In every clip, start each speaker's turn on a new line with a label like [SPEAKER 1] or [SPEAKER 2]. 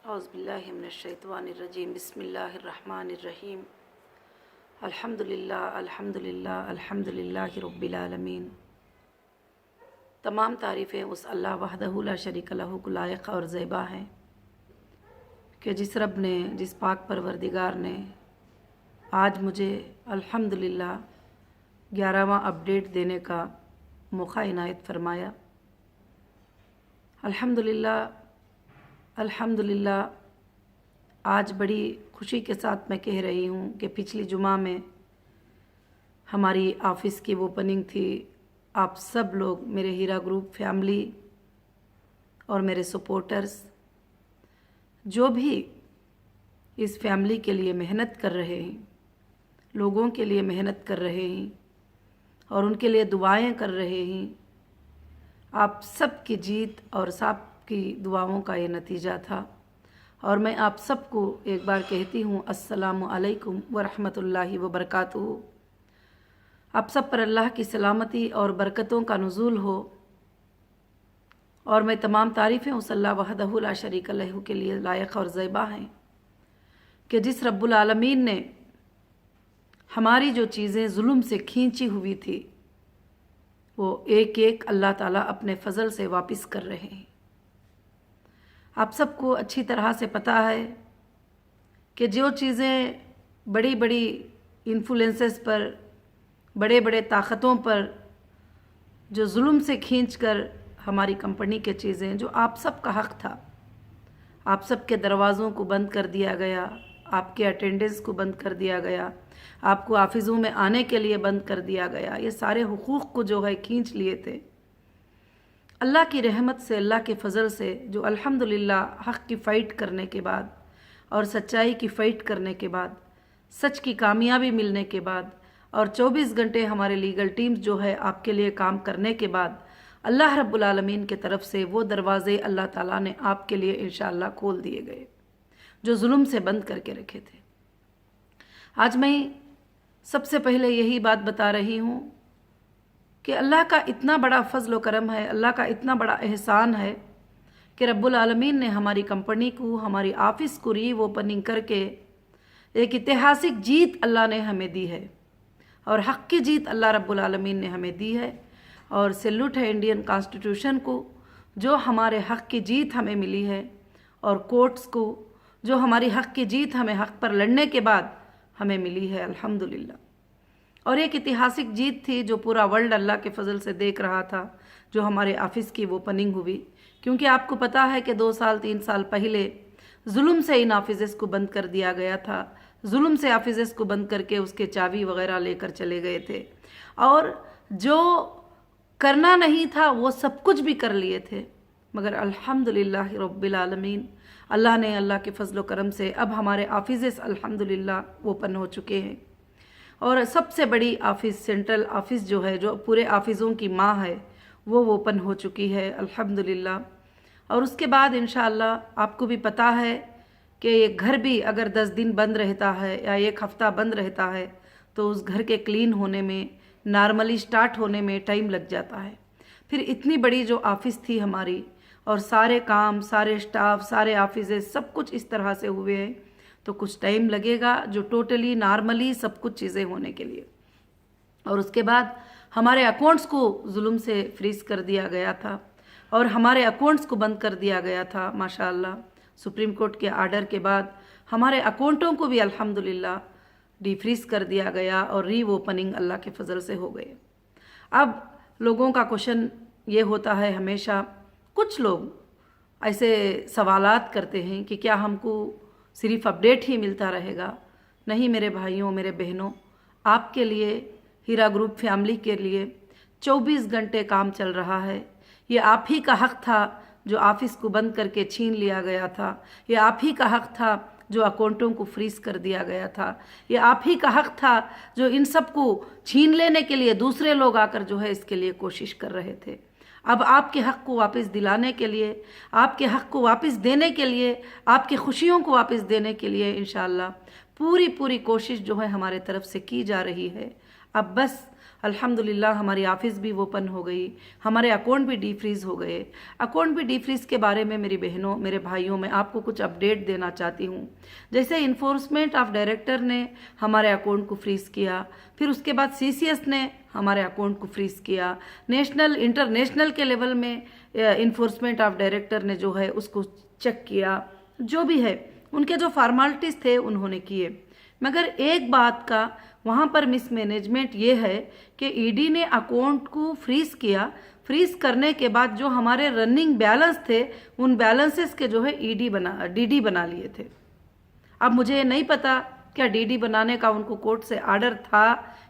[SPEAKER 1] औज़ुबिल्लाहिमिनश्शैतानिर्रजीम बिस्मिल्लाहिर्रहमानिर्रहीम अल्हम्दुलिल्लाह अल्हम्दुलिल्लाह अल्हम्दुलिल्लाहि रब्बिल आलमीन। तमाम तारीफ़ें उस अल्लाह वहदहु ला शरीक लहू को लायक और ज़ेबा हैं कि जिस रब ने, जिस पाक परवरदिगार ने आज मुझे अल्हम्दुलिल्लाह 11वां अपडेट देने का मौका इनायत फरमाया। अल्हम्दुलिल्लाह अल्हम्दुलिल्लाह आज बड़ी खुशी के साथ मैं कह रही हूँ कि पिछली जुमा में हमारी ऑफ़िस की ओपनिंग थी। आप सब लोग, मेरे हीरा ग्रुप फैमिली और मेरे सपोर्टर्स, जो भी इस फैमिली के लिए मेहनत कर रहे हैं, लोगों के लिए मेहनत कर रहे हैं और उनके लिए दुआएं कर रहे हैं, आप सब की जीत और सब की दुआओं का ये नतीजा था। और मैं आप सबको एक बार कहती हूँ अस्सलामु अलैकुम व रहमतुल्लाहि व बरकातुहू। आप सब पर अल्लाह की सलामती और बरकतों का नुज़ूल हो। और मैं तमाम तारीफ़ें उस अल्लाह वहदहु ला शरीक लहू के लिए लायक और ज़ेबा हैं कि जिस रब्बुल आलमीन ने हमारी जो चीज़ें जुल्म से खींची हुई थी वो एक एक अल्लाह ताला अपने फ़ज़ल से वापस कर रहे हैं। आप सबको अच्छी तरह से पता है कि जो चीज़ें बड़ी बड़ी इन्फ्लुएंसेस पर, बड़े बड़े ताकतों पर जो जुल्म से खींचकर हमारी कंपनी के चीज़ें, जो आप सब का हक़ था, आप सब के दरवाज़ों को बंद कर दिया गया, आपके अटेंडेंस को बंद कर दिया गया, आपको ऑफिसों में आने के लिए बंद कर दिया गया। ये सारे हुकूक़ को जो है खींच लिए थे। अल्लाह की रहमत से, अल्लाह के फ़ज़ल से, जो अल्हम्दुलिल्लाह हक़ की फ़ाइट करने के बाद और सच्चाई की फ़ाइट करने के बाद, सच की कामयाबी मिलने के बाद और 24 घंटे हमारे लीगल टीम्स जो है आपके लिए काम करने के बाद अल्लाह रब्बुल आलमीन के तरफ से वो दरवाज़े अल्लाह ताला ने आपके लिए इंशाअल्लाह खोल दिए गए जो जुल्म से बंद करके रखे थे। आज मैं सबसे पहले यही बात बता रही हूँ कि अल्लाह का इतना बड़ा फ़ज़ल व करम है, अल्लाह का इतना बड़ा एहसान है कि रब्बुल आलमीन ने हमारी कंपनी को, हमारी ऑफ़िस को री ओपनिंग करके एक ऐतिहासिक जीत अल्लाह ने हमें दी है और हक़ की जीत अल्लाह रब्बुल आलमीन ने हमें दी है। और सैल्यूट है इंडियन कॉन्स्टिट्यूशन को जो हमारे हक़ की जीत हमें मिली है, और कोर्ट्स को जो हमारी हक़ की जीत हमें हक़ पर लड़ने के बाद हमें मिली है अल्हम्दुलिल्लाह। और एक ऐतिहासिक जीत थी जो पूरा वर्ल्ड अल्लाह के फ़ज़ल से देख रहा था, जो हमारे ऑफ़िस की ओपनिंग हुई। क्योंकि आपको पता है कि 2 साल 3 साल पहले जुल्म से इन ऑफिसेस को बंद कर दिया गया था, जुल्म से ऑफिसेस को बंद करके उसके चाबी वगैरह लेकर चले गए थे और जो करना नहीं था वो सब कुछ भी कर लिए थे। मगर अल्हम्दुलिल्लाह रब्बिल आलमीन, अल्लाह ने, अल्लाह के फ़ज़ल व करम से अब हमारे ऑफिसेस अल्हम्दुलिल्लाह ओपन हो चुके हैं। और सबसे बड़ी ऑफ़िस, सेंट्रल ऑफ़िस जो है, जो पूरे ऑफ़िसों की माँ है, वो ओपन हो चुकी है अल्हम्दुलिल्लाह। और उसके बाद इंशाअल्लाह आपको भी पता है कि ये घर भी अगर 10 दिन बंद रहता है या 1 हफ़्ता बंद रहता है तो उस घर के क्लीन होने में, नॉर्मली स्टार्ट होने में टाइम लग जाता है। फिर इतनी बड़ी जो ऑफ़िस थी हमारी और सारे काम, सारे स्टाफ, सारे ऑफिसेस सब कुछ इस तरह से हुए हैं तो कुछ टाइम लगेगा जो टोटली नॉर्मली सब कुछ चीज़ें होने के लिए। और उसके बाद हमारे अकाउंट्स को जुल्म से फ्रीज़ कर दिया गया था और हमारे अकाउंट्स को बंद कर दिया गया था। माशाअल्लाह सुप्रीम कोर्ट के आर्डर के बाद हमारे अकाउंटों को भी अल्हम्दुलिल्लाह डिफ्रीज़ कर दिया गया और री ओपनिंग अल्लाह के फ़ज़ल से हो गए। अब लोगों का क्वेश्चन ये होता है हमेशा, कुछ लोग ऐसे सवालात करते हैं कि क्या हमको सिर्फ अपडेट ही मिलता रहेगा। नहीं मेरे भाइयों, मेरे बहनों, आपके लिए, हीरा ग्रुप फैमिली के लिए 24 घंटे काम चल रहा है। ये आप ही का हक़ था जो ऑफ़िस को बंद करके छीन लिया गया था। ये आप ही का हक़ था जो अकाउंटों को फ्रीज़ कर दिया गया था। ये आप ही का हक़ था जो इन सब को छीन लेने के लिए दूसरे लोग आकर जो है इसके लिए कोशिश कर रहे थे। अब आपके हक़ को वापस दिलाने के लिए, आपके हक़ को वापस देने के लिए, आपकी खुशियों को वापस देने के लिए इंशाअल्लाह पूरी कोशिश जो है हमारे तरफ से की जा रही है। अब बस अल्हम्दुलिल्लाह हमारी ऑफ़िस भी ओपन हो गई, हमारे अकाउंट भी डीफ्रीज़ हो गए। अकाउंट भी डीफ्रीज़ के बारे में मेरी बहनों, मेरे भाइयों, मैं आपको कुछ अपडेट देना चाहती हूँ। जैसे इन्फोर्समेंट ऑफ डायरेक्टर ने हमारे अकाउंट को फ्रीज़ किया, फिर उसके बाद CCS ने हमारे अकाउंट को फ्रीज़ किया, नेशनल इंटरनेशनल के लेवल में इन्फोर्समेंट ऑफ डायरेक्टर ने जो है उसको चेक किया, जो भी है उनके जो फॉर्मेलिटीज़ थे उन्होंने किए। मगर एक बात का वहाँ पर मिसमैनेजमेंट ये है कि ईडी ने अकाउंट को फ्रीज़ किया। फ्रीज़ करने के बाद जो हमारे रनिंग बैलेंस थे उन बैलेंसेस के जो है डीडी बना लिए थे। अब मुझे नहीं पता क्या डीडी बनाने का उनको कोर्ट से आर्डर था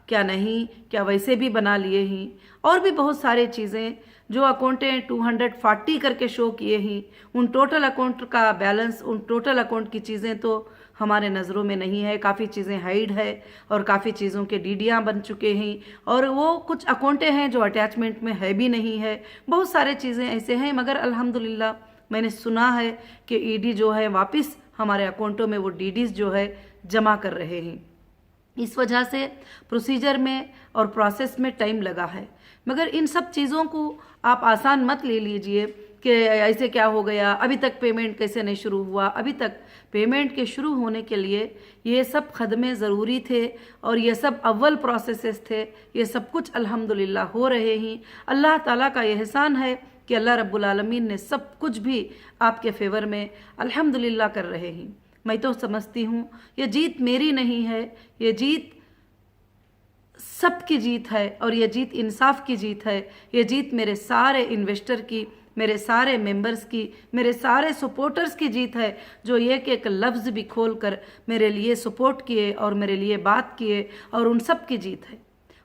[SPEAKER 1] क्या नहीं, क्या वैसे भी बना लिए ही, और भी बहुत सारी चीज़ें जो अकाउंटें 240 करके शो किए ही, उन टोटल अकाउंट का बैलेंस, उन टोटल अकाउंट की चीज़ें तो हमारे नज़रों में नहीं है। काफ़ी चीज़ें हाइड है और काफ़ी चीज़ों के डीडियाँ बन चुके हैं, और वो कुछ अकाउंटें हैं जो अटैचमेंट में है भी नहीं है। बहुत सारे चीज़ें ऐसे हैं, मगर अल्हम्दुलिल्लाह मैंने सुना है कि ईडी जो है वापस हमारे अकाउंटों में वो डीडीज़ जो है जमा कर रहे हैं। इस वजह से प्रोसीजर में और प्रोसेस में टाइम लगा है। मगर इन सब चीज़ों को आप आसान मत ले लीजिए कि ऐसे क्या हो गया, अभी तक पेमेंट कैसे नहीं शुरू हुआ। अभी तक पेमेंट के शुरू होने के लिए ये सब खदमे ज़रूरी थे और ये सब अव्वल प्रोसेसेस थे। ये सब कुछ अल्हम्दुलिल्लाह हो रहे हैं। अल्लाह ताला का एहसान है कि अल्लाह रब्बुल आलमीन ने सब कुछ भी आपके फेवर में अल्हम्दुलिल्लाह कर रहे हैं। मैं तो समझती हूँ ये जीत मेरी नहीं है, ये जीत सबकी जीत है, और ये जीत इंसाफ की जीत है। ये जीत मेरे सारे इन्वेस्टर की, मेरे सारे मेंबर्स की, मेरे सारे सपोर्टर्स की जीत है, जो एक लफ्ज़ भी खोल कर मेरे लिए सपोर्ट किए और मेरे लिए बात किए, और उन सब की जीत है।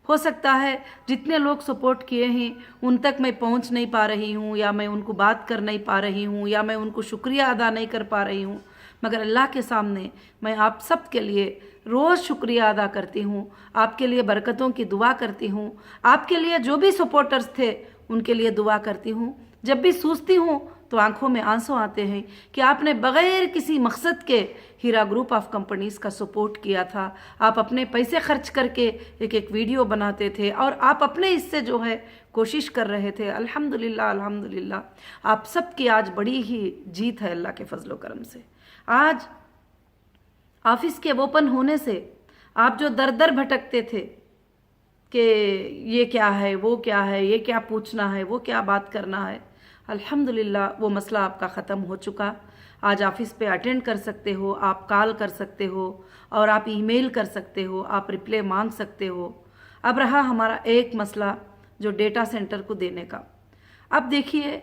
[SPEAKER 1] हो सकता है जितने लोग सपोर्ट किए हैं उन तक मैं पहुंच नहीं पा रही हूं, या मैं उनको बात कर नहीं पा रही हूं, या मैं उनको शुक्रिया अदा नहीं कर पा रही हूं, मगर अल्लाह के सामने मैं आप सब के लिए रोज़ शुक्रिया अदा करती हूँ। आपके लिए बरकतों की दुआ करती हूँ। आपके लिए जो भी सपोर्टर्स थे उनके लिए दुआ करती हूँ। जब भी सोचती हूँ तो आंखों में आंसू आते हैं कि आपने बग़ैर किसी मकसद के हीरा ग्रुप ऑफ कंपनीज़ का सपोर्ट किया था। आप अपने पैसे खर्च करके एक एक वीडियो बनाते थे और आप अपने हिस्से जो है कोशिश कर रहे थे। अल्हम्दुलिल्लाह अल्हम्दुलिल्लाह आप सबकी आज बड़ी ही जीत है अल्लाह के फजलो करम से। आज ऑफिस के ओपन होने से आप जो दर दर भटकते थे कि ये क्या है, वो क्या है, ये क्या पूछना है, वो क्या बात करना है, अल्हम्दुलिल्लाह वो मसला आपका ख़त्म हो चुका। आज ऑफिस पे अटेंड कर सकते हो, आप कॉल कर सकते हो, और आप ईमेल कर सकते हो, आप रिप्लाई मांग सकते हो। अब रहा हमारा एक मसला जो डेटा सेंटर को देने का। अब देखिए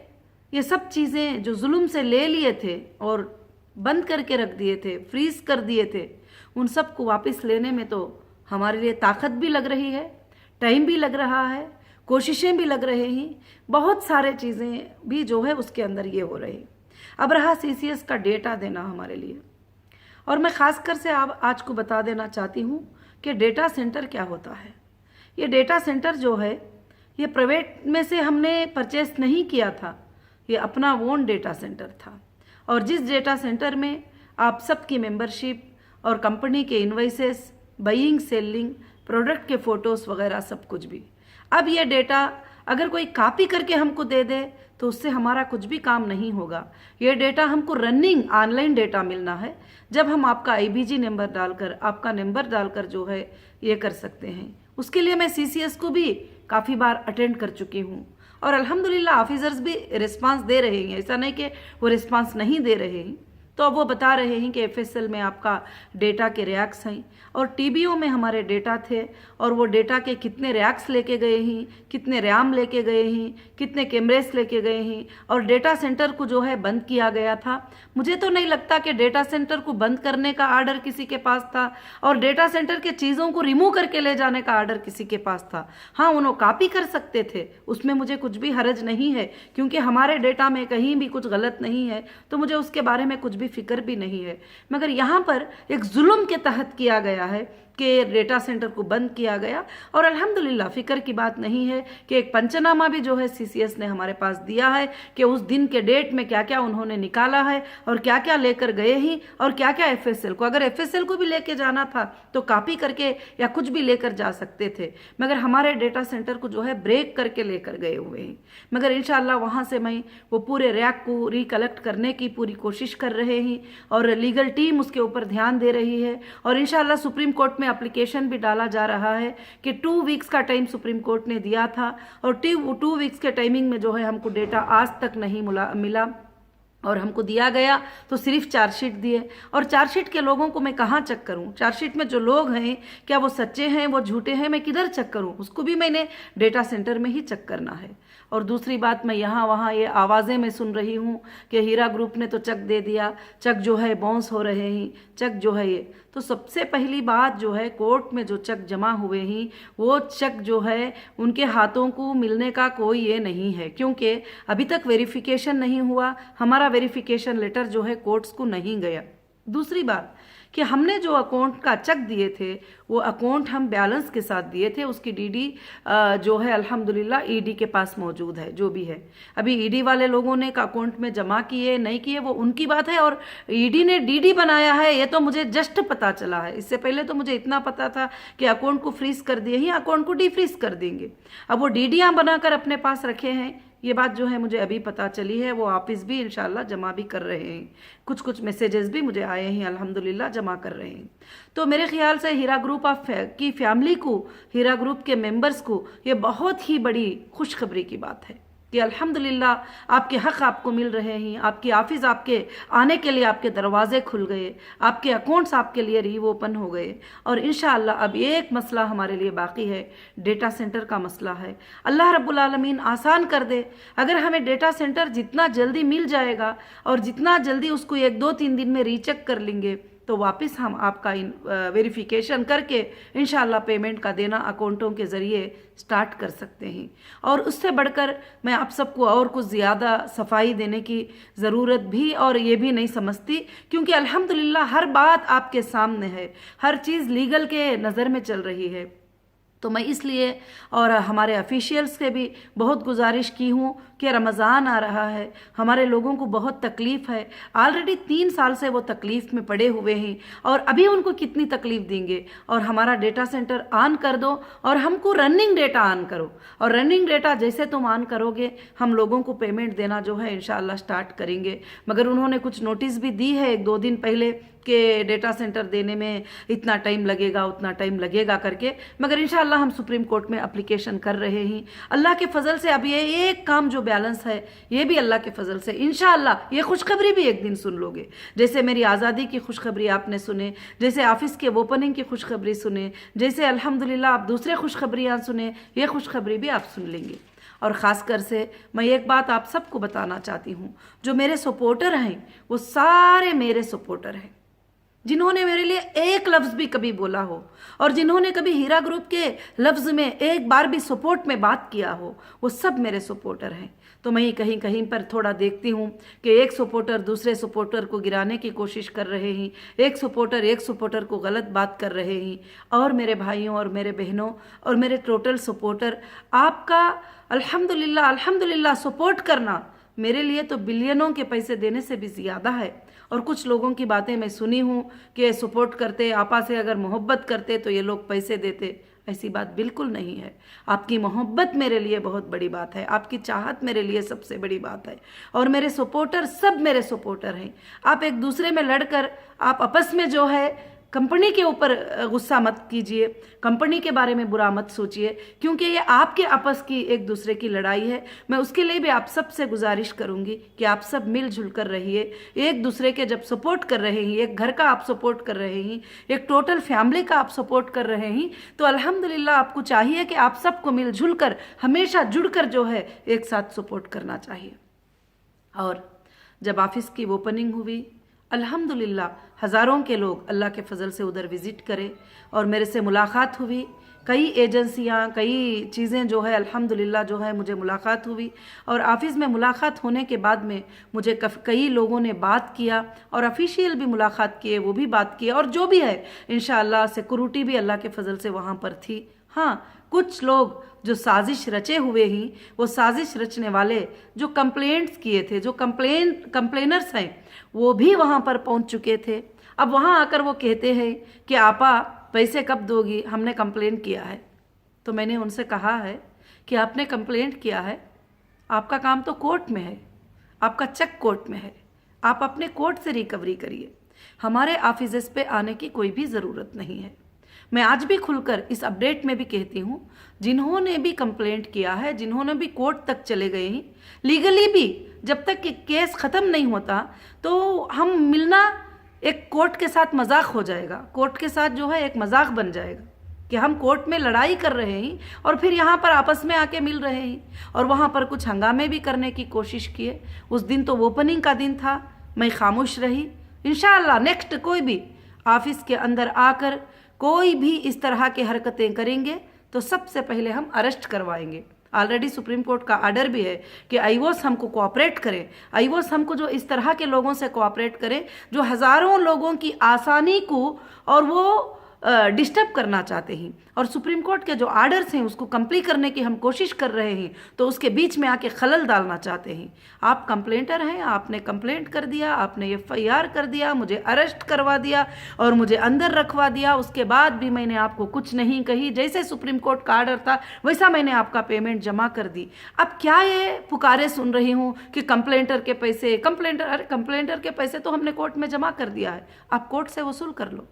[SPEAKER 1] ये सब चीज़ें जो जुल्म से ले लिए थे और बंद करके रख दिए थे, फ्रीज कर दिए थे, उन सब को वापस लेने में तो हमारे लिए ताकत भी लग रही है, टाइम भी लग रहा है, कोशिशें भी लग रहे हैं, बहुत सारे चीज़ें भी जो है उसके अंदर ये हो रही। अब रहा CCS का डेटा देना हमारे लिए, और मैं ख़ासकर से आज को बता देना चाहती हूँ कि डेटा सेंटर क्या होता है। ये डेटा सेंटर जो है ये प्राइवेट में से हमने परचेस नहीं किया था, ये अपना ओन डेटा सेंटर था, और जिस डेटा सेंटर में आप सबकी मेंबरशिप और कंपनी के इन्वाइसेस, बाइंग सेलिंग, प्रोडक्ट के फ़ोटोज़ वगैरह सब कुछ भी। अब ये डेटा अगर कोई कॉपी करके हमको दे दे तो उससे हमारा कुछ भी काम नहीं होगा। ये डेटा हमको रनिंग ऑनलाइन डेटा मिलना है, जब हम आपका IBG नंबर डालकर, आपका नंबर डालकर जो है ये कर सकते हैं। उसके लिए मैं CCS को भी काफ़ी बार अटेंड कर चुकी हूँ, और अल्हम्दुलिल्लाह ऑफिसर्स भी रिस्पांस दे रहे हैं, ऐसा नहीं कि वो रिस्पांस नहीं दे रहे हैं। तो अब वो बता रहे हैं कि FSL में आपका डेटा के रैक्स हैं, और TBO में हमारे डेटा थे, और वो डेटा के कितने रैक्स लेके गए हैं, कितने रैम लेके गए हैं, कितने कैमरेस लेके गए हैं, और डेटा सेंटर को जो है बंद किया गया था। मुझे तो नहीं लगता कि डेटा सेंटर को बंद करने का आर्डर किसी के पास था, और डेटा सेंटर के चीज़ों को रिमूव करके ले जाने का आर्डर किसी के पास था। हाँ, उन्होंने कॉपी कर सकते थे, उसमें मुझे कुछ भी हर्ज नहीं है, क्योंकि हमारे डेटा में कहीं भी कुछ गलत नहीं है, तो मुझे उसके बारे में कुछ भी भी फिक्र भी नहीं है। मगर यहाँ पर एक जुल्म के तहत किया गया है कि डेटा सेंटर को बंद किया गया। और अल्हम्दुलिल्लाह फ़िक्र की बात नहीं है कि एक पंचनामा भी जो है सीसीएस ने हमारे पास दिया है कि उस दिन के डेट में क्या क्या उन्होंने निकाला है और क्या क्या लेकर गए ही और क्या क्या एफएसएल को, अगर एफएसएल को भी लेके जाना था तो कॉपी करके या कुछ भी लेकर जा सकते थे, मगर हमारे डेटा सेंटर को जो है ब्रेक करके लेकर गए हुए हैं। मगर इंशाल्लाह वहाँ से मैं वो पूरे रैक को रिकलेक्ट करने की पूरी कोशिश कर रहे हैं और लीगल टीम उसके ऊपर ध्यान दे रही है। और इंशाल्लाह सुप्रीम कोर्ट में एप्लीकेशन भी डाला जा रहा है कि 2 वीक्स का टाइम सुप्रीम कोर्ट ने दिया था और 2 वीक्स के टाइमिंग में जो है हमको डेटा आज तक नहीं मिला और हमको दिया गया तो सिर्फ चार्जशीट दिए। और चार्जशीट के लोगों को मैं कहाँ चेक करूँ? चार्जशीट में जो लोग हैं क्या वो सच्चे हैं, वो झूठे हैं, मैं किधर चेक करूँ? उसको भी मैंने डेटा सेंटर में ही चेक करना है। और दूसरी बात, मैं यहाँ वहाँ ये आवाज़ें मैं सुन रही हूँ कि हीरा ग्रुप ने तो चेक दे दिया, चेक जो है बाउंस हो रहे हैं, चेक जो है ये। तो सबसे पहली बात जो है, कोर्ट में जो चेक जमा हुए हैं वो चेक जो है उनके हाथों को मिलने का कोई ये नहीं है, क्योंकि अभी तक वेरिफिकेशन नहीं हुआ, हमारा वेरिफिकेशन लेटर जो है कोर्ट्स को नहीं गया। दूसरी बात कि हमने जो अकाउंट का चेक दिए थे वो अकाउंट हम बैलेंस के साथ दिए थे, उसकी डीडी जो है अल्हम्दुलिल्लाह ईडी के पास मौजूद है। जो भी है अभी ईडी वाले लोगों ने अकाउंट में जमा किए नहीं किए वो उनकी बात है, और ईडी ने डीडी बनाया है ये तो मुझे जस्ट पता चला है। इससे पहले तो मुझे इतना पता था कि अकाउंट को फ्रीज कर दिए ही अकाउंट को डीफ्रीज कर देंगे। अब वो डीडियाँ बनाकर अपने पास रखे हैं, ये बात जो है मुझे अभी पता चली है। वो वापस भी इंशाल्लाह जमा भी कर रहे हैं, कुछ मैसेजेस भी मुझे आए हैं, अल्हम्दुलिल्लाह जमा कर रहे हैं। तो मेरे ख्याल से हीरा ग्रुप की फैमिली को, हीरा ग्रुप के मेंबर्स को ये बहुत ही बड़ी खुशखबरी की बात है कि अल्हम्दुलिल्लाह आपके हक़ आपको मिल रहे हैं, आपकी ऑफिस आपके आने के लिए आपके दरवाजे खुल गए, आपके अकाउंट्स आपके लिए रीओपन हो गए। और इंशाअल्लाह अब एक मसला हमारे लिए बाकी है, डेटा सेंटर का मसला है। अल्लाह रब्बुल आलमीन आसान कर दे। अगर हमें डेटा सेंटर जितना जल्दी मिल जाएगा और जितना जल्दी उसको 1-2-3 दिन में रीचेक कर लेंगे तो वापस हम आपका वेरिफिकेशन करके इंशाल्लाह पेमेंट का देना अकाउंटों के ज़रिए स्टार्ट कर सकते हैं। और उससे बढ़कर मैं आप सबको और कुछ ज़्यादा सफाई देने की ज़रूरत भी और ये भी नहीं समझती, क्योंकि अल्हम्दुलिल्लाह हर बात आपके सामने है, हर चीज़ लीगल के नज़र में चल रही है। तो मैं इसलिए और हमारे ऑफिशियल्स से भी बहुत गुजारिश की हूँ कि रमज़ान आ रहा है, हमारे लोगों को बहुत तकलीफ़ है, ऑलरेडी 3 साल से वो तकलीफ़ में पड़े हुए हैं और अभी उनको कितनी तकलीफ़ देंगे। और हमारा डेटा सेंटर ऑन कर दो और हमको रनिंग डेटा ऑन करो, और रनिंग डेटा जैसे तुम ऑन करोगे हम लोगों को पेमेंट देना जो है इंशाल्लाह स्टार्ट करेंगे। मगर उन्होंने कुछ नोटिस भी दी है 1-2 दिन पहले कि डेटा सेंटर देने में इतना टाइम लगेगा उतना टाइम लगेगा करके, मगर इंशाल्लाह हम सुप्रीम कोर्ट में एप्लीकेशन कर रहे हैं। अल्लाह के फजल से अब ये एक काम जो बैलेंस है ये भी अल्लाह के फजल से इंशाल्लाह ये खुशखबरी भी एक दिन सुन लोगे। जैसे मेरी आज़ादी की खुशखबरी आपने सुने, जैसे ऑफिस के ओपनिंग की खुशखबरी सुने, जैसे अल्हम्दुलिल्लाह आप दूसरे खुशखबरियाँ सुने, ये खुशखबरी भी आप सुन लेंगे। और ख़ासकर से मैं एक बात आप सबको बताना चाहती हूँ, जो मेरे सपोर्टर हैं वो सारे मेरे सपोर्टर हैं, जिन्होंने मेरे लिए एक लफ्ज़ भी कभी बोला हो और जिन्होंने कभी हीरा ग्रुप के लफ्ज़ में एक बार भी सपोर्ट में बात किया हो, वो सब मेरे सपोर्टर हैं। तो मैं कहीं कहीं पर थोड़ा देखती हूँ कि एक सपोर्टर दूसरे सपोर्टर को गिराने की कोशिश कर रहे हैं, एक सपोर्टर को गलत बात कर रहे हैं। और मेरे भाइयों और मेरे बहनों और मेरे टोटल सपोर्टर, आपका अल्हम्दुलिल्लाह सपोर्ट करना मेरे लिए तो बिलियनों के पैसे देने से भी ज़्यादा है। और कुछ लोगों की बातें मैं सुनी हूँ कि सपोर्ट करते, आपा से अगर मोहब्बत करते तो ये लोग पैसे देते। ऐसी बात बिल्कुल नहीं है। आपकी मोहब्बत मेरे लिए बहुत बड़ी बात है, आपकी चाहत मेरे लिए सबसे बड़ी बात है। और मेरे सपोर्टर सब मेरे सपोर्टर हैं। आप एक दूसरे में लड़कर आप आपस में जो है कंपनी के ऊपर गुस्सा मत कीजिए, कंपनी के बारे में बुरा मत सोचिए, क्योंकि ये आपके आपस की एक दूसरे की लड़ाई है। मैं उसके लिए भी आप सब से गुजारिश करूंगी कि आप सब मिलजुल कर रहिए। एक दूसरे के जब सपोर्ट कर रहे हैं, एक घर का आप सपोर्ट कर रहे हैं, एक टोटल फैमिली का आप सपोर्ट कर रहे हैं, तो अल्हम्दुलिल्लाह आपको चाहिए कि आप सबको मिलजुल कर हमेशा जुड़कर जो है एक साथ सपोर्ट करना चाहिए। और जब ऑफिस की ओपनिंग हुई, अल्हम्दुलिल्लाह हज़ारों के लोग अल्लाह के फजल से उधर विज़िट करे और मेरे से मुलाकात हुई। कई एजेंसियां, कई चीज़ें जो है अल्हम्दुलिल्लाह जो है मुझे मुलाकात हुई, और ऑफ़िस में मुलाकात होने के बाद में मुझे कई लोगों ने बात किया, और ऑफिशियल भी मुलाकात किए, वो भी बात किए, और जो भी है इंशाअल्लाह सिक्योरिटी भी अल्लाह के फजल से वहाँ पर थी। हाँ, कुछ लोग जो साजिश रचे हुए ही, वो साजिश रचने वाले जो कंप्लेंट्स किए थे, जो कंप्लेनर्स हैं, वो भी वहाँ पर पहुँच चुके थे। अब वहाँ आकर वो कहते हैं कि आपा पैसे कब दोगी, हमने कंप्लेंट किया है। तो मैंने उनसे कहा है कि आपने कंप्लेंट किया है, आपका काम तो कोर्ट में है, आपका चेक कोर्ट में है, आप अपने कोर्ट से रिकवरी करिए, हमारे ऑफिस पे आने की कोई भी ज़रूरत नहीं है। मैं आज भी खुलकर इस अपडेट में भी कहती हूँ, जिन्होंने भी कंप्लेंट किया है, जिन्होंने भी कोर्ट तक चले गए हैं, लीगली भी जब तक कि केस ख़त्म नहीं होता तो हम मिलना एक कोर्ट के साथ मजाक हो जाएगा, कोर्ट के साथ जो है एक मजाक बन जाएगा कि हम कोर्ट में लड़ाई कर रहे हैं और फिर यहाँ पर आपस में आके मिल रहे हैं, और वहाँ पर कुछ हंगामे भी करने की कोशिश किए। उस दिन तो ओपनिंग का दिन था, मैं खामोश रही। इंशाअल्लाह नेक्स्ट कोई भी ऑफिस के अंदर आकर कोई भी इस तरह की हरकतें करेंगे तो सबसे पहले हम अरेस्ट करवाएंगे। ऑलरेडी सुप्रीम कोर्ट का ऑर्डर भी है कि आईओएस हमको कोऑपरेट करें, आईओएस हमको जो इस तरह के लोगों से कोऑपरेट करें जो हज़ारों लोगों की आसानी को और वो डिस्टर्ब करना चाहते हैं, और सुप्रीम कोर्ट के जो आर्डर्स हैं उसको कंप्लीट करने की हम कोशिश कर रहे हैं, तो उसके बीच में आके खलल डालना चाहते हैं। आप कंप्लेंटर हैं, आपने कंप्लेंट कर दिया, आपने एफआईआर कर दिया, मुझे अरेस्ट करवा दिया और मुझे अंदर रखवा दिया, उसके बाद भी मैंने आपको कुछ नहीं कही, जैसे सुप्रीम कोर्ट का आर्डर था वैसा मैंने आपका पेमेंट जमा कर दी। अब क्या ये पुकारे सुन रही हूँ कि कंप्लेंटर के पैसे, कंप्लेंटर के पैसे तो हमने कोर्ट में जमा कर दिया है, आप कोर्ट से वसूल कर लो।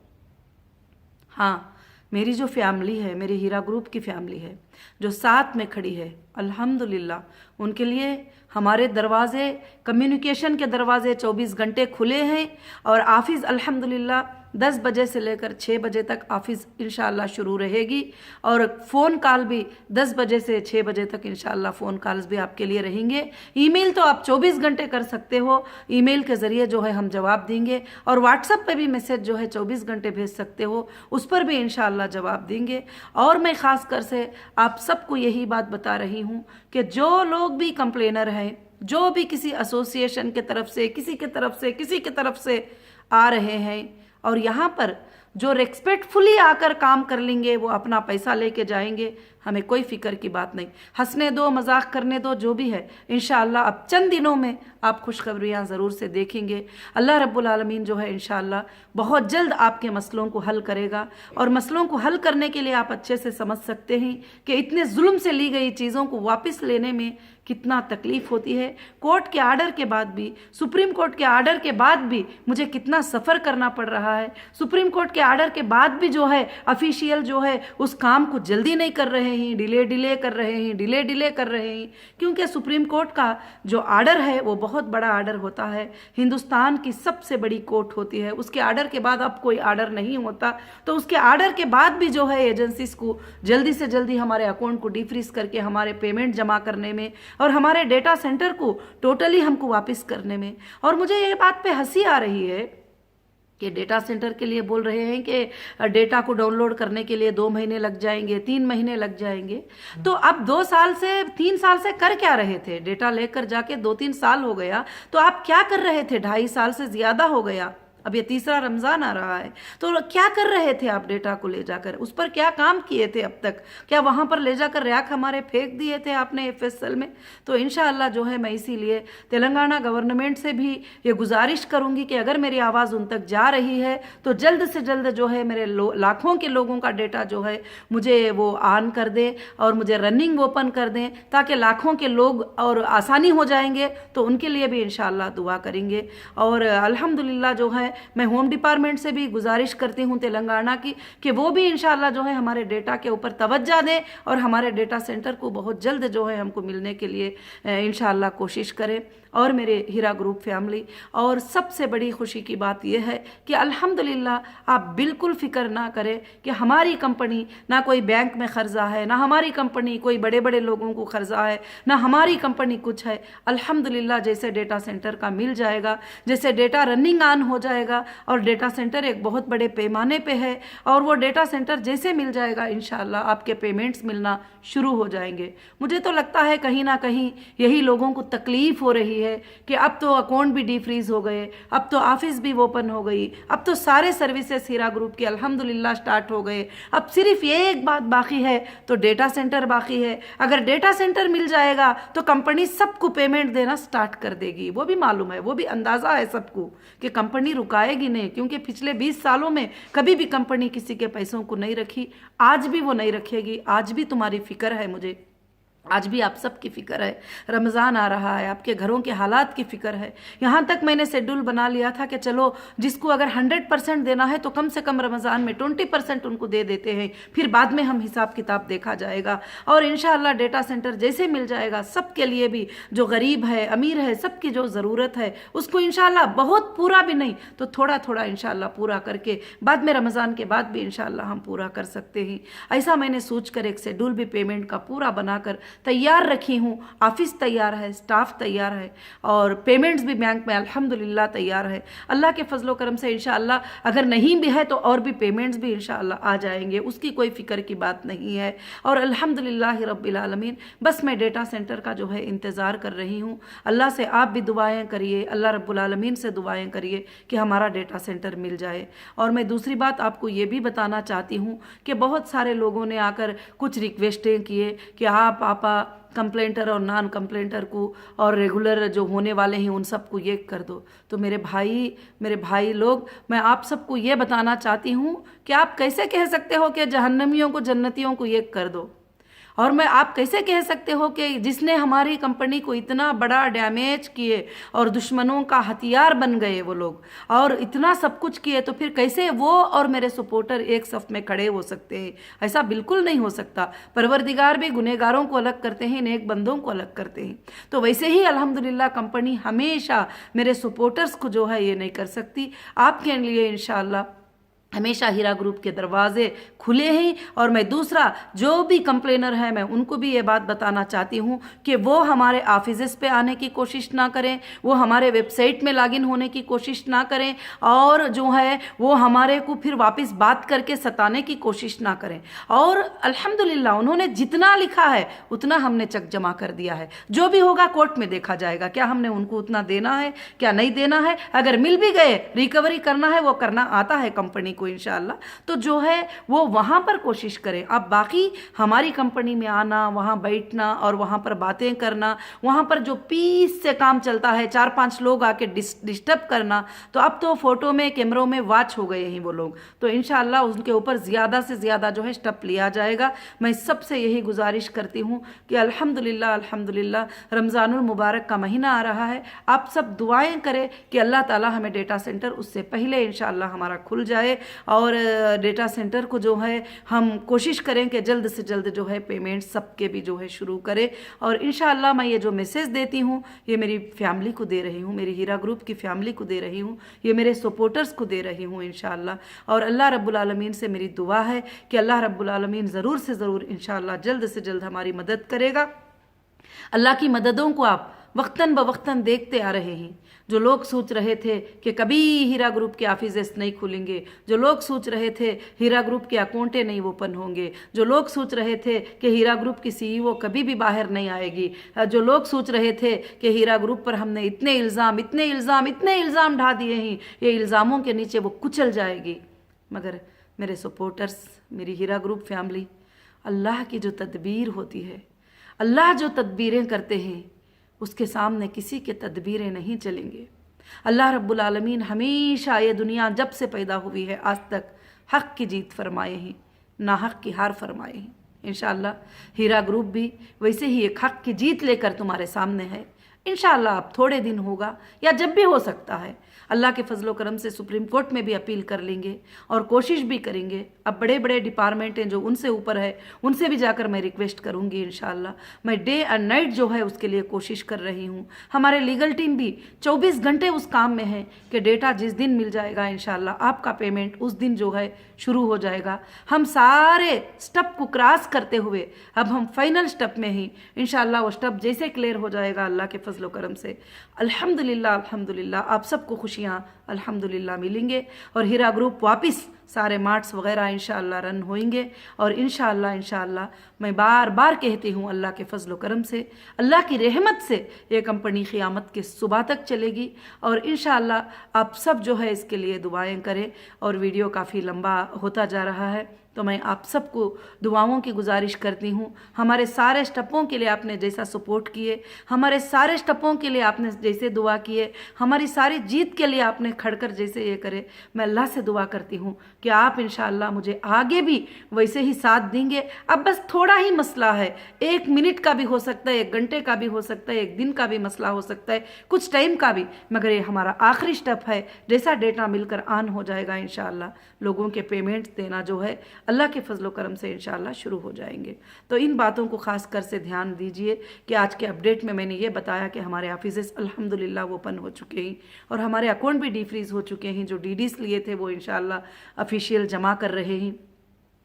[SPEAKER 1] हाँ, मेरी जो फैमिली है, मेरी हीरा ग्रुप की फैमिली है जो साथ में खड़ी है, अल्हम्दुलिल्लाह उनके लिए हमारे दरवाज़े, कम्युनिकेशन के दरवाज़े 24 घंटे खुले हैं, और ऑफिस अल्हम्दुलिल्लाह 10 बजे से लेकर 6 बजे तक ऑफिस इंशाअल्लाह शुरू रहेगी, और फ़ोन कॉल भी 10 बजे से 6 बजे तक इंशाअल्लाह फ़ोन कॉल्स भी आपके लिए रहेंगे। ईमेल तो आप 24 घंटे कर सकते हो, ईमेल के ज़रिए जो है हम जवाब देंगे, और व्हाट्सएप पे भी मैसेज जो है 24 घंटे भेज सकते हो, उस पर भी इंशाअल्लाह जवाब देंगे। और मैं ख़ास कर से आप सबको यही बात बता रही हूँ कि जो लोग भी कंप्लेनर हैं, जो भी किसी एसोसिएशन के तरफ से, किसी के तरफ से, किसी के तरफ से आ रहे हैं, और यहाँ पर जो रेस्पेक्टफुली आकर काम कर लेंगे, वो अपना पैसा लेके जाएंगे, हमें कोई फिक्र की बात नहीं। हंसने दो, मजाक करने दो, जो भी है इंशाअल्लाह अब चंद दिनों में आप खुशखबरियाँ ज़रूर से देखेंगे। अल्लाह रब्बुल आलमीन जो है इंशाअल्लाह बहुत जल्द आपके मसलों को हल करेगा, और मसलों को हल करने के लिए आप अच्छे से समझ सकते हैं कि इतने जुल्म से ली गई चीज़ों को वापस लेने में कितना तकलीफ़ होती है। कोर्ट के आर्डर के बाद भी, सुप्रीम कोर्ट के आर्डर के बाद भी मुझे कितना सफ़र करना पड़ रहा है। सुप्रीम कोर्ट के आर्डर के बाद भी जो है ऑफिशियल जो है उस काम को जल्दी नहीं कर रहे हैं, डिले कर रहे हैं, डिले कर रहे हैं, क्योंकि सुप्रीम कोर्ट का जो आर्डर है वो बहुत बड़ा आर्डर होता है, हिंदुस्तान की सबसे बड़ी कोर्ट होती है। उसके आर्डर के बाद अब कोई आर्डर नहीं होता, तो उसके आर्डर के बाद भी जो है एजेंसीज को जल्दी से जल्दी हमारे अकाउंट को डिफ्रीज करके हमारे पेमेंट जमा करने में, और हमारे डेटा सेंटर को टोटली हमको वापस करने में। और मुझे ये बात पे हंसी आ रही है कि डेटा सेंटर के लिए बोल रहे हैं कि डेटा को डाउनलोड करने के लिए 2 महीने लग जाएंगे, 3 महीने लग जाएंगे। तो अब 2 साल से 3 साल से कर क्या रहे थे? डेटा लेकर जाके 2-3 साल हो गया, तो आप क्या कर रहे थे? 2.5 साल से ज़्यादा हो गया, अब ये तीसरा रमज़ान आ रहा है, तो क्या कर रहे थे आप? डेटा को ले जाकर उस पर क्या काम किए थे अब तक? क्या वहाँ पर ले जाकर रैक हमारे फेंक दिए थे आपने एफएसएल में? तो इंशाअल्लाह जो है मैं इसीलिए तेलंगाना गवर्नमेंट से भी ये गुजारिश करूँगी कि अगर मेरी आवाज़ उन तक जा रही है तो जल्द से जल्द जो है मेरे लाखों के लोगों का डेटा जो है मुझे वो ऑन कर दें और मुझे रनिंग ओपन कर दें, ताकि लाखों के लोग और आसानी हो जाएंगे, तो उनके लिए भी इंशाअल्लाह दुआ करेंगे। और अल्हम्दुलिल्लाह जो है मैं होम डिपार्टमेंट से भी गुजारिश करती हूँ तेलंगाना की कि वो भी इंशाअल्लाह जो है हमारे डेटा के ऊपर तवज्जो दें और हमारे डेटा सेंटर को बहुत जल्द जो है हमको मिलने के लिए इंशाअल्लाह कोशिश करें। और मेरे हीरा ग्रुप फैमिली। और सबसे बड़ी खुशी की बात यह है कि अल्हम्दुलिल्लाह आप बिल्कुल फ़िक्र ना करें कि हमारी कंपनी ना कोई बैंक में कर्जा है, ना हमारी कंपनी कोई बड़े बड़े लोगों को कर्जा है, ना हमारी कंपनी कुछ है। अल्हम्दुलिल्लाह जैसे डेटा सेंटर का मिल जाएगा, जैसे डेटा रनिंग ऑन हो जाएगा, और डेटा सेंटर एक बहुत बड़े पैमाने पे है, और वो डेटा सेंटर जैसे मिल जाएगा इंशाल्लाह आपके पेमेंट्स मिलना शुरू हो जाएंगे। मुझे तो लगता है कहीं ना कहीं यही लोगों को तकलीफ हो रही है कि अब तो अकाउंट भी डीफ्रीज हो गए, अब तो ऑफिस भी ओपन हो गई, अब तो सारे सर्विसेज हीरा ग्रुप के अल्हम्दुलिल्लाह स्टार्ट हो गए, अब सिर्फ ये एक बात बाकी है तो डेटा सेंटर बाकी है। अगर डेटा सेंटर मिल जाएगा तो कंपनी सबको पेमेंट देना स्टार्ट कर देगी। वो भी मालूम है, वो भी अंदाज़ा है सबको कि कंपनी रुकाएगी नहीं, क्योंकि पिछले 20 सालों में कभी भी कंपनी किसी के पैसों को नहीं रखी, आज भी वो नहीं रखेगी। आज भी तुम्हारी फिक्र है मुझे, आज भी आप सब की फ़िक्र है। रमज़ान आ रहा है, आपके घरों के हालात की फ़िक्र है। यहाँ तक मैंने शेड्यूल बना लिया था कि चलो जिसको अगर 100% देना है तो कम से कम रमज़ान में 20% उनको दे देते हैं, फिर बाद में हम हिसाब किताब देखा जाएगा। और इंशाअल्लाह डेटा सेंटर जैसे मिल जाएगा सबके लिए भी, जो गरीब है अमीर है, सबकी जो ज़रूरत है उसको इंशाअल्लाह बहुत पूरा भी नहीं तो थोड़ा थोड़ा इंशाअल्लाह पूरा करके बाद में रमज़ान के बाद भी इंशाअल्लाह हम पूरा कर सकते हैं। ऐसा मैंने सोच कर एक शेड्यूल भी पेमेंट का पूरा बनाकर तैयार रखी हूँ। ऑफिस तैयार है, स्टाफ तैयार है, और पेमेंट्स भी बैंक में अल्हम्दुलिल्लाह तैयार है। अल्लाह के फजलो करम से इंशाअल्लाह अगर नहीं भी है तो और भी पेमेंट्स भी इंशाअल्लाह आ जाएंगे, उसकी कोई फ़िक्र की बात नहीं है। और अल्हम्दुलिल्लाह रब्बिल आलमीन, बस मैं डेटा सेंटर का जो है इंतज़ार कर रही हूँ। अल्लाह से आप भी दुआएँ करिए, अल्लाह रब्बुल आलमीन से दुआएँ करिए कि हमारा डेटा सेंटर मिल जाए। और मैं दूसरी बात आपको ये भी बताना चाहती हूँ कि बहुत सारे लोगों ने आकर कुछ रिक्वेस्टें किए कि आप आपा कंप्लेंटर और नॉन कंप्लेंटर को और रेगुलर जो होने वाले हैं उन सबको ये कर दो। तो मेरे भाई लोग, मैं आप सबको ये बताना चाहती हूँ कि आप कैसे कह सकते हो कि जहन्नमियों को जन्नतियों को ये कर दो, और मैं आप कैसे कह सकते हो कि जिसने हमारी कंपनी को इतना बड़ा डैमेज किए और दुश्मनों का हथियार बन गए वो लोग, और इतना सब कुछ किए, तो फिर कैसे वो और मेरे सपोर्टर एक सफ़ में खड़े हो सकते हैं? ऐसा बिल्कुल नहीं हो सकता। परवरदिगार भी गुनहगारों को अलग करते हैं, नेक बंदों को अलग करते हैं। तो वैसे ही अल्हम्दुलिल्लाह कंपनी हमेशा मेरे सपोर्टर्स को जो है ये नहीं कर सकती। आपके लिए इंशाअल्लाह हमेशा हीरा ग्रुप के दरवाजे खुले हैं। और मैं दूसरा जो भी कंप्लेनर है मैं उनको भी ये बात बताना चाहती हूँ कि वो हमारे ऑफिस पे आने की कोशिश ना करें, वो हमारे वेबसाइट में लॉगिन होने की कोशिश ना करें, और जो है वो हमारे को फिर वापस बात करके सताने की कोशिश ना करें। और अल्हम्दुलिल्लाह उन्होंने जितना लिखा है उतना हमने चेक जमा कर दिया है। जो भी होगा कोर्ट में देखा जाएगा, क्या हमने उनको उतना देना है क्या नहीं देना है। अगर मिल भी गए, रिकवरी करना है वो करना आता है कंपनी को इंशाअल्लाह, तो जो है वो वहाँ पर कोशिश करें। अब बाकी हमारी कंपनी में आना, वहाँ बैठना और वहाँ पर बातें करना, वहाँ पर जो पीस से काम चलता है, 4-5 लोग आके डिस्टर्ब करना, तो अब तो फ़ोटो में कैमरों में वॉच हो गए हैं वो लोग, तो इंशाअल्लाह उनके ऊपर ज़्यादा से ज़्यादा जो है स्टेप लिया जाएगा। मैं सबसे यही गुजारिश करती हूँ कि अल्हम्दुलिल्लाह रमज़ानुल मुबारक का महीना आ रहा है, आप सब दुआएँ करें कि अल्लाह ताला हमें डेटा सेंटर उससे पहले इंशाअल्लाह हमारा खुल जाए, और डेटा सेंटर को जो है हम कोशिश करें कि जल्द से जल्द जो है पेमेंट सबके भी जो है शुरू करें। और इंशाअल्लाह मैं ये जो मैसेज देती हूँ ये मेरी फैमिली को दे रही हूँ, मेरी हीरा ग्रुप की फैमिली को दे रही हूँ, ये मेरे सपोर्टर्स को दे रही हूँ इंशाअल्लाह। और अल्लाह रब्बुल आलमीन से मेरी दुआ है कि अल्लाह रब्बुल आलमीन ज़रूर से ज़रूर इंशाअल्लाह जल्द से जल्द हमारी मदद करेगा। अल्लाह की मददों को आप वक्तन बवक्तन देखते आ रहे हैं। जो लोग सोच रहे थे कि कभी हीरा ग्रुप के ऑफिसेस नहीं खुलेंगे, जो लोग सोच रहे थे हीरा ग्रुप के अकाउंटें नहीं ओपन होंगे, जो लोग सोच रहे थे कि हीरा ग्रुप की सीईओ कभी भी बाहर नहीं आएगी, जो लोग सोच रहे थे कि हीरा ग्रुप पर हमने इतने इल्ज़ाम ढा दिए हैं, ये इल्ज़ामों के नीचे वो कुचल जाएगी। मगर मेरे सपोर्टर्स, मेरी हीरा ग्रुप फैमिली, अल्लाह की जो तदबीर होती है, अल्लाह जो तदबीरें करते हैं उसके सामने किसी के तदबीरें नहीं चलेंगे। अल्लाह रब्बुल आलमीन हमेशा ये दुनिया जब से पैदा हुई है आज तक हक़ की जीत फरमाए हैं, ना हक़ की हार फरमाए हैं। इंशाअल्लाह हीरा ग्रुप भी वैसे ही एक हक़ की जीत लेकर तुम्हारे सामने है। इंशाअल्लाह अब थोड़े दिन होगा या जब भी हो सकता है, अल्लाह के फजलो करम से सुप्रीम कोर्ट में भी अपील कर लेंगे और कोशिश भी करेंगे। अब बड़े बड़े डिपार्टमेंट हैं जो उनसे ऊपर है, उनसे भी जाकर मैं रिक्वेस्ट करूंगी इंशाल्लाह। मैं डे एंड नाइट जो है उसके लिए कोशिश कर रही हूँ। हमारे लीगल टीम भी 24 घंटे उस काम में है कि डेटा जिस दिन मिल जाएगा इंशाल्लाह आपका पेमेंट उस दिन जो है शुरू हो जाएगा। हम सारे स्टेप को क्रॉस करते हुए अब हम फाइनल स्टेप में ही इंशाल्लाह वो स्टेप जैसे क्लियर हो जाएगा अल्लाह के फजलो करम से अल्हम्दुलिल्लाह अल्हम्दुलिल्लाह आप सबको खुशियाँ अल्हम्दुलिल्लाह मिलेंगे और हीरा ग्रुप वापस सारे मार्ट्स वगैरह इंशाअल्लाह रन होंगे। और इंशाअल्लाह मैं बार बार कहती हूँ अल्लाह के फजलो करम से, अल्लाह की रहमत से ये कंपनी क़यामत के सुबह तक चलेगी। और इंशाअल्लाह आप सब जो है इसके लिए दुआएं करें। और वीडियो काफ़ी लंबा होता जा रहा है तो मैं आप सबको दुआओं की गुजारिश करती हूँ। हमारे सारे स्टेपों के लिए आपने जैसा सपोर्ट किए, हमारे सारे स्टेपों के लिए आपने जैसे दुआ किए, हमारी सारी जीत के लिए आपने खड़कर जैसे ये करे, मैं अल्लाह से दुआ करती हूँ कि आप इंशाअल्लाह मुझे आगे भी वैसे ही साथ देंगे। अब बस थोड़ा ही मसला है, 1 मिनट का भी हो सकता है, 1 घंटे का भी हो सकता है, 1 दिन का भी मसला हो सकता है, कुछ टाइम का भी, मगर ये हमारा आखिरी स्टेप है। जैसा डेटा मिलकर ऑन हो जाएगा इंशाअल्लाह लोगों के पेमेंट्स देना जो है अल्लाह के फजलो करम से इंशाअल्लाह शुरू हो जाएंगे। तो इन बातों को खास कर से ध्यान दीजिए कि आज के अपडेट में मैंने ये बताया कि हमारे ऑफिसेस अल्हम्दुलिल्लाह ओपन हो चुके हैं और हमारे अकाउंट भी डीफ्रीज हो चुके हैं। जो डीडीज लिए थे वो इंशाअल्लाह ऑफिशियल जमा कर रहे हैं।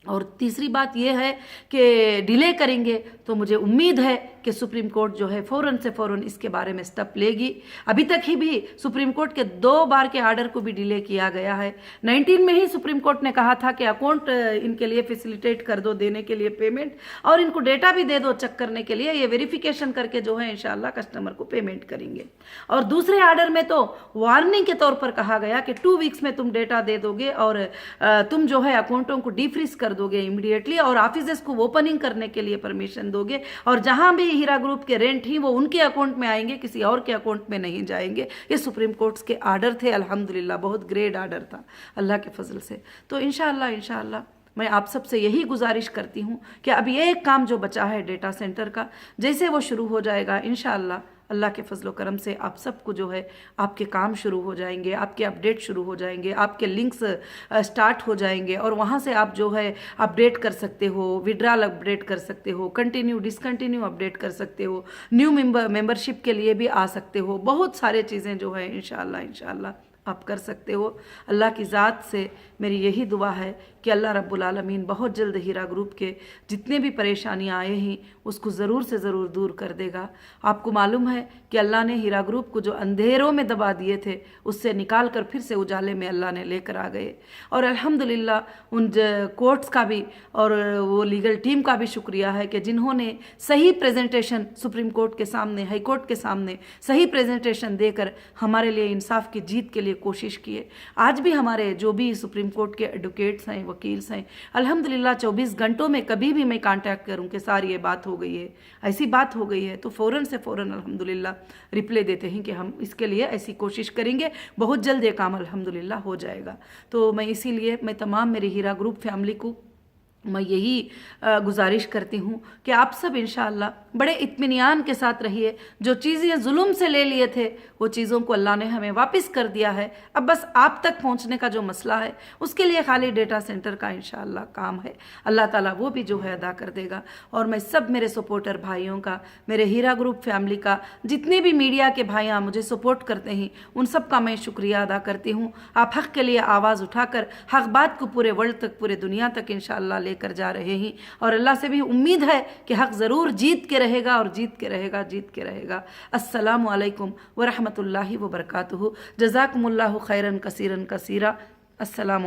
[SPEAKER 1] और तीसरी बात यह है कि डिले करेंगे तो मुझे उम्मीद है कि सुप्रीम कोर्ट जो है फ़ौरन से फ़ौरन इसके बारे में स्टेप लेगी। अभी तक ही भी सुप्रीम कोर्ट के 2 बार के आर्डर को भी डिले किया गया है। 19 में ही सुप्रीम कोर्ट ने कहा था कि अकाउंट इनके लिए फैसिलिटेट कर दो देने के लिए पेमेंट, और इनको डेटा भी दे दो चेक करने के लिए, ये वेरिफिकेशन करके जो है इंशाल्लाह कस्टमर को पेमेंट करेंगे। और दूसरे आर्डर में तो वार्निंग के तौर पर कहा गया कि 2 वीक्स में तुम डेटा दे दोगे और तुम जो है अकाउंटों को डिफ्रीज कर दोगे इमीडिएटली और ऑफिसेस को ओपनिंग करने के लिए परमिशन दोगे, और जहां भी हीरा ग्रुप के रेंट ही वो उनके अकाउंट में आएंगे, किसी और के अकाउंट में नहीं जाएंगे। ये सुप्रीम कोर्ट के आर्डर थे, अल्हम्दुलिल्लाह बहुत ग्रेट आर्डर था अल्लाह के फजल से। तो इंशाअल्लाह मैं आप सबसे यही गुजारिश करती हूँ कि अब ये एक काम जो बचा है डेटा सेंटर का, जैसे वो शुरू हो जाएगा इंशाअल्लाह अल्लाह के फजलो करम से आप सबको जो है आपके काम शुरू हो जाएंगे, आपके अपडेट शुरू हो जाएंगे, आपके लिंक्स स्टार्ट हो जाएंगे और वहाँ से आप जो है अपडेट कर सकते हो, विड्रॉल अपडेट कर सकते हो, कंटिन्यू डिसकंटिन्यू अपडेट कर सकते हो, न्यू मेंबरशिप के लिए भी आ सकते हो। बहुत सारे चीज़ें जो है इंशाअल्लाह आप कर सकते हो। अल्लाह की ज़ात से मेरी यही दुआ है कि अल्लाह रब्बुल आलमीन बहुत जल्द हीरा ग्रुप के जितने भी परेशानियां आए हैं उसको ज़रूर से ज़रूर दूर कर देगा। आपको मालूम है कि अल्लाह ने हीरा ग्रुप को जो अंधेरों में दबा दिए थे उससे निकाल कर फिर से उजाले में अल्लाह ने लेकर आ गए। और अल्हम्दुलिल्लाह उन कोर्ट्स का भी और वो लीगल टीम का भी शुक्रिया है कि जिन्होंने सही प्रेजेंटेशन सुप्रीम कोर्ट के सामने, हाई कोर्ट के सामने सही प्रेजेंटेशन देकर हमारे लिए इंसाफ की जीत के लिए कोशिश किए। आज भी हमारे जो भी सुप्रीम कोर्ट के एडवोकेट्स हैं, वकील्स हैं, अल्हम्दुलिल्लाह 24 घंटों में कभी भी मैं कांटेक्ट करूं कि सारी ये बात हो गई है, ऐसी बात हो गई है, तो फ़ौरन से फ़ौरन अल्हम्दुलिल्लाह रिप्लाई देते हैं कि हम इसके लिए ऐसी कोशिश करेंगे, बहुत जल्द ये काम अल्हम्दुलिल्लाह हो जाएगा। तो मैं इसीलिए मैं तमाम मेरी हीरा ग्रुप फैमिली को मैं यही गुजारिश करती हूँ कि आप सब इंशाअल्लाह बड़े इत्मीनान के साथ रहिए। जो चीज़ें जुल्म से ले लिए थे वो चीज़ों को अल्लाह ने हमें वापस कर दिया है। अब बस आप तक पहुँचने का जो मसला है उसके लिए खाली डेटा सेंटर का इंशाअल्लाह काम है, अल्लाह ताला वो भी जो है अदा कर देगा। और मैं सब मेरे सपोर्टर भाइयों का, मेरे हीरा ग्रुप फैमिली का, जितने भी मीडिया के भाइयाँ मुझे सपोर्ट करते हैं उन सब का मैं शुक्रिया अदा करती हूँ। आप हक़ के लिए आवाज़ उठाकर हक़ बात को पूरे वर्ल्ड तक, पूरे दुनिया तक इंशाअल्लाह लेकर जा रहे हैं। और अल्लाह से भी उम्मीद है कि हक़ ज़रूर जीत के रहेगा और जीत के रहेगा। अस्सलामु अलैकुम व रहमतुल्लाहि व बरकातुहू। जज़ाकुमुल्लाहु खैरन कसीरन कसीरा। अस्सलाम।